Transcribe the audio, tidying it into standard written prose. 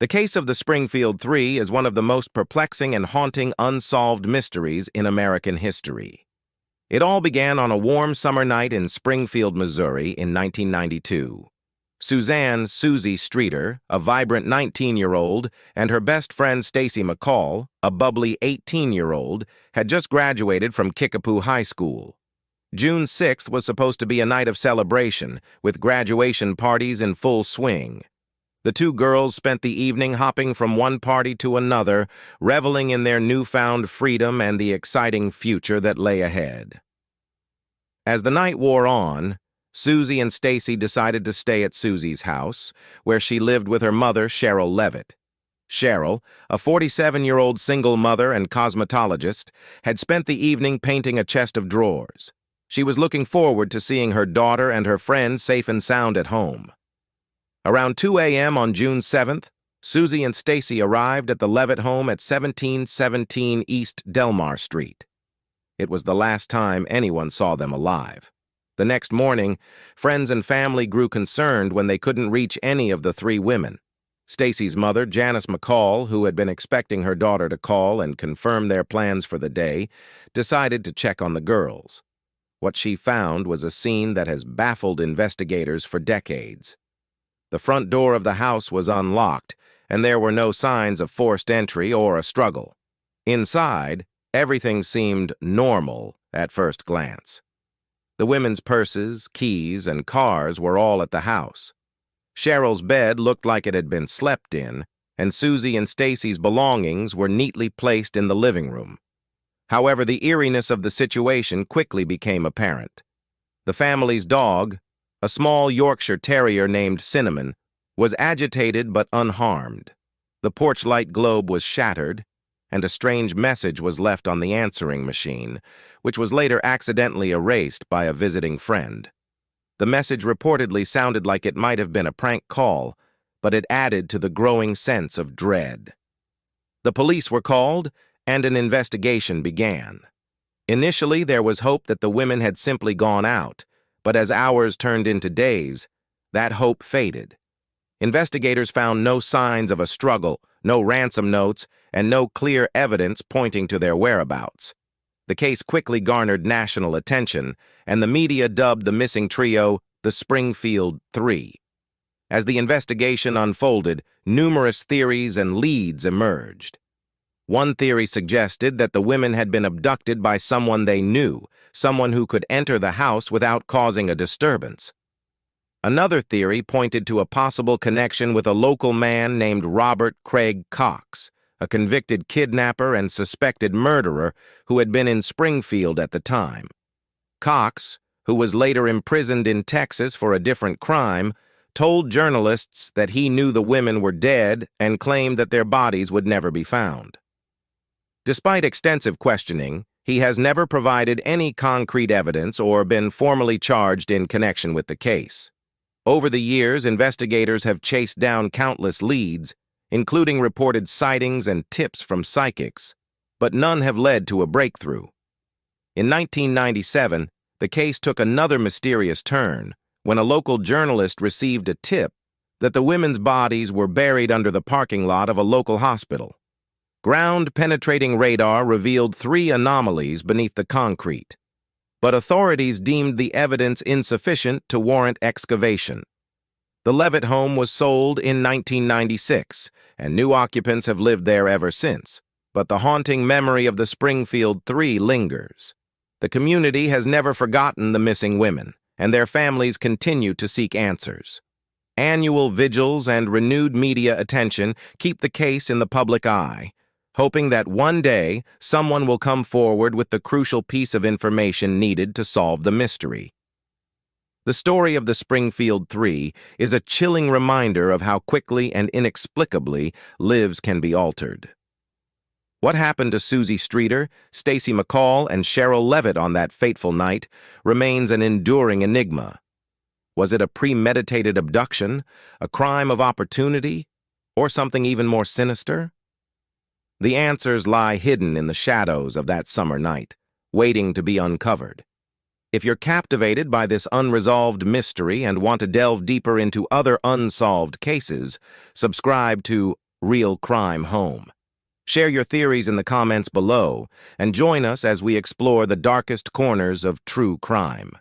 The case of the Springfield Three is one of the most perplexing and haunting unsolved mysteries in American history. It all began on a warm summer night in Springfield, Missouri in 1992. Suzanne "Susie" Streeter, a vibrant 19-year-old, and her best friend Stacy McCall, a bubbly 18-year-old, had just graduated from Kickapoo High School. June 6th was supposed to be a night of celebration, with graduation parties in full swing. The two girls spent the evening hopping from one party to another, reveling in their newfound freedom and the exciting future that lay ahead. As the night wore on, Susie and Stacy decided to stay at Susie's house, where she lived with her mother, Cheryl Levitt. Cheryl, a 47-year-old single mother and cosmetologist, had spent the evening painting a chest of drawers. She was looking forward to seeing her daughter and her friends safe and sound at home. Around 2 a.m. on June 7th, Susie and Stacy arrived at the Levitt home at 1717 East Delmar Street. It was the last time anyone saw them alive. The next morning, friends and family grew concerned when they couldn't reach any of the three women. Stacy's mother, Janice McCall, who had been expecting her daughter to call and confirm their plans for the day, decided to check on the girls. What she found was a scene that has baffled investigators for decades. The front door of the house was unlocked, and there were no signs of forced entry or a struggle. Inside, everything seemed normal at first glance. The women's purses, keys, and cars were all at the house. Cheryl's bed looked like it had been slept in, and Susie and Stacy's belongings were neatly placed in the living room. However, the eeriness of the situation quickly became apparent. The family's dog, a small Yorkshire Terrier named Cinnamon, was agitated but unharmed. The porch light globe was shattered, and a strange message was left on the answering machine, which was later accidentally erased by a visiting friend. The message reportedly sounded like it might have been a prank call, but it added to the growing sense of dread. The police were called, and an investigation began. Initially, there was hope that the women had simply gone out, but as hours turned into days, that hope faded. Investigators found no signs of a struggle, no ransom notes, and no clear evidence pointing to their whereabouts. The case quickly garnered national attention, and the media dubbed the missing trio the Springfield Three. As the investigation unfolded, numerous theories and leads emerged. One theory suggested that the women had been abducted by someone they knew, someone who could enter the house without causing a disturbance. Another theory pointed to a possible connection with a local man named Robert Craig Cox, a convicted kidnapper and suspected murderer who had been in Springfield at the time. Cox, who was later imprisoned in Texas for a different crime, told journalists that he knew the women were dead and claimed that their bodies would never be found. Despite extensive questioning, he has never provided any concrete evidence or been formally charged in connection with the case. Over the years, investigators have chased down countless leads, including reported sightings and tips from psychics, but none have led to a breakthrough. In 1997, the case took another mysterious turn when a local journalist received a tip that the women's bodies were buried under the parking lot of a local hospital. Ground-penetrating radar revealed three anomalies beneath the concrete, but authorities deemed the evidence insufficient to warrant excavation. The Levitt home was sold in 1996, and new occupants have lived there ever since, but the haunting memory of the Springfield Three lingers. The community has never forgotten the missing women, and their families continue to seek answers. Annual vigils and renewed media attention keep the case in the public eye, hoping that one day someone will come forward with the crucial piece of information needed to solve the mystery. The story of the Springfield Three is a chilling reminder of how quickly and inexplicably lives can be altered. What happened to Susie Streeter, Stacy McCall, and Cheryl Levitt on that fateful night remains an enduring enigma. Was it a premeditated abduction, a crime of opportunity, or something even more sinister? The answers lie hidden in the shadows of that summer night, waiting to be uncovered. If you're captivated by this unresolved mystery and want to delve deeper into other unsolved cases, subscribe to real crime home. Share your theories in the comments below and join us as we explore the darkest corners of true crime.